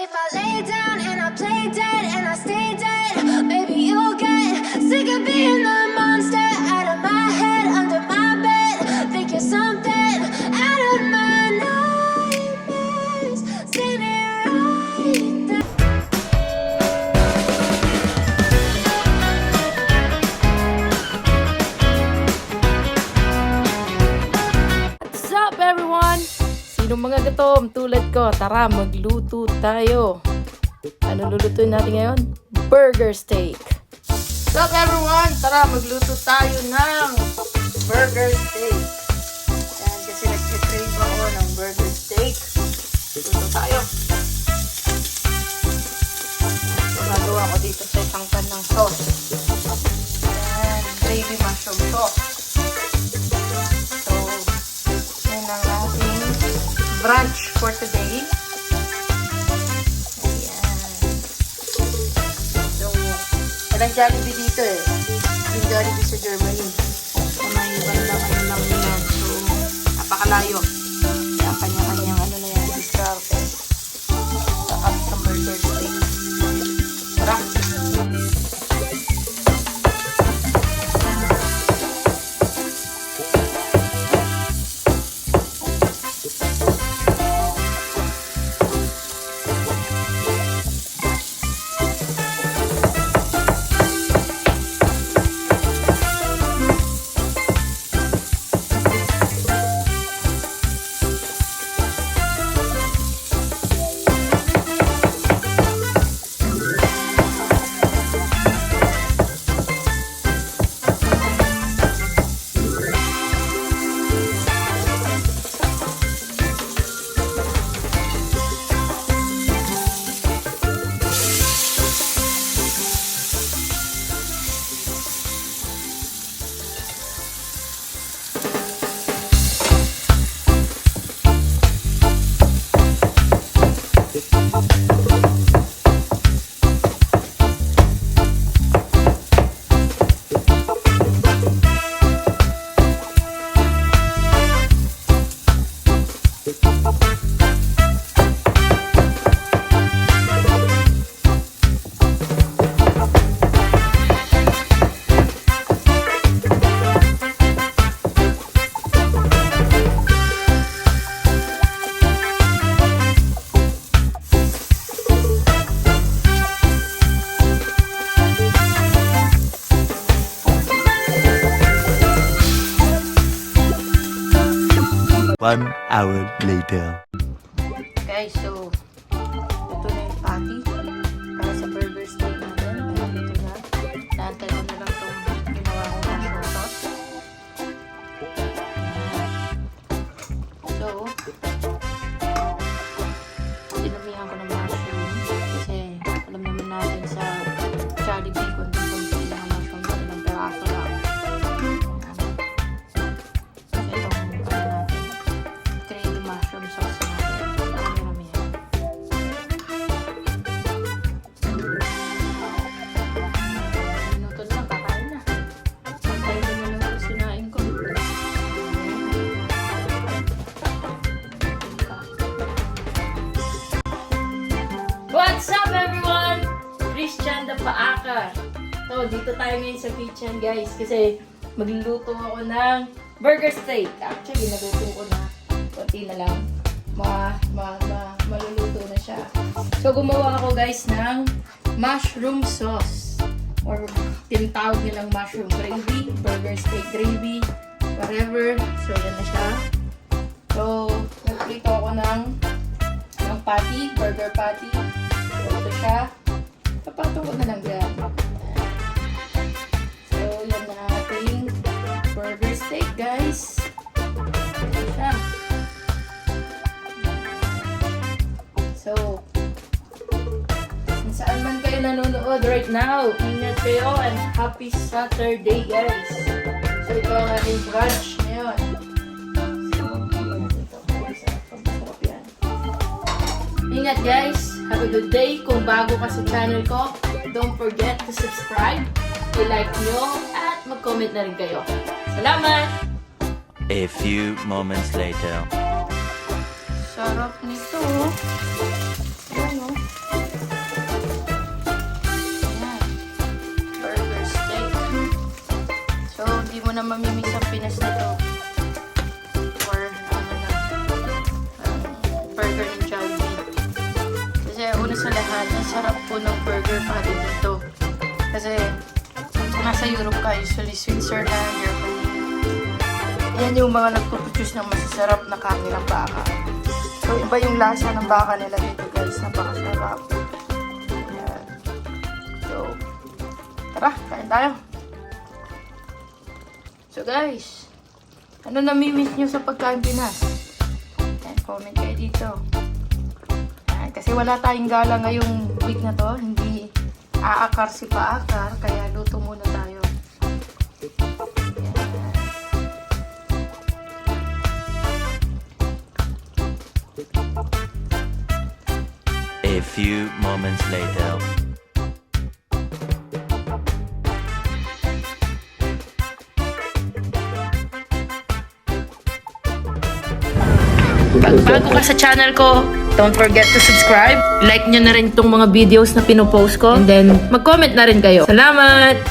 if I lay down and I play dead and I stay dead, maybe you'll get sick of being the monster out of my head, under my bed. Think you're something out of my nightmares. Seen it right there. What's up everyone? Sino mga gatom tulad ko? Tara, magluto tayo. Ano lulutuin natin ngayon? Burger steak. What's up everyone? Tara, magluto tayo ng burger steak. Ayan, kasi nag-crave ako ng burger steak. Luto tayo. So, gagawa ko dito sa isang pan ng sauce. Ayan, gravy mushroom sauce. So, yun ang ating brunch for today. Walang Jollibee dito eh. Yung Jollibee sa Germany. So, may bandang ano lang yan. So, napakalayo. Kaya kanya-kanyang ano na yan. Diskarte. Sa up sa burger steak. Tara! One hour later. Guys, so ito na yung patty para sa burger steak natin. Ayan, ito na. Naantay ko na lang itong ginawa ko mushroom sauce. So, dinamihan ko ng mushroom kasi alam naman natin sa Jollibee konti-konti lang ang mushroom sa ilang peraso lang. Mushroom sauce natin. Marami yan. Minuto na lang, kakain na. Antay ko na lang sinain ko. What's up everyone? Christian the Paaka. So, dito tayo ngayon sa kitchen guys kasi magluluto ako ng burger steak. Actually, naluto ko na. Kunti na lang. Maluluto na siya. So, gumawa ako guys ng mushroom sauce. Or tinatawag nilang mushroom gravy, burger steak gravy, whatever. So, yan na siya. So, nagprito ako ng patty, burger patty. So, ito siya. Papatong ko na lang dyan. So, yan na ating burger steak guys. Ito siya. So, kung saan man kayo nanonood right now, ingat kayo and happy Saturday guys. So, ito ang ating brunch ngayon. So, ito. Pagpasarap yan. Ingat guys. Have a good day. Kung bago ka sa channel ko, don't forget to subscribe, i-like nyo, at mag-comment na rin kayo. Salamat! A few moments later. Sarap nito. Ano? sa lahat, ang sarap po ng burger patty dito. Kasi, kung nasa Europe ka, usually Switzerland, Germany, yan yung mga nagpo-produce ng masasarap na karne ng baka. So, iba yung lasa ng baka nila dito, guys. Napakasarap. Ayan. So, tara, kain tayo. So, guys, ano nami-miss nyo sa pagkain Pinas? Ayan, comment kayo dito. Ayan, kasi wala tayong gala ngayong week na to. Hindi aakar si paakar, kaya luto muna tayo. A few moments later. Pag bago ka sa channel ko, don't forget to subscribe. Like nyo na rin itong mga videos na pinopost ko. And then, mag-comment na rin kayo. Salamat!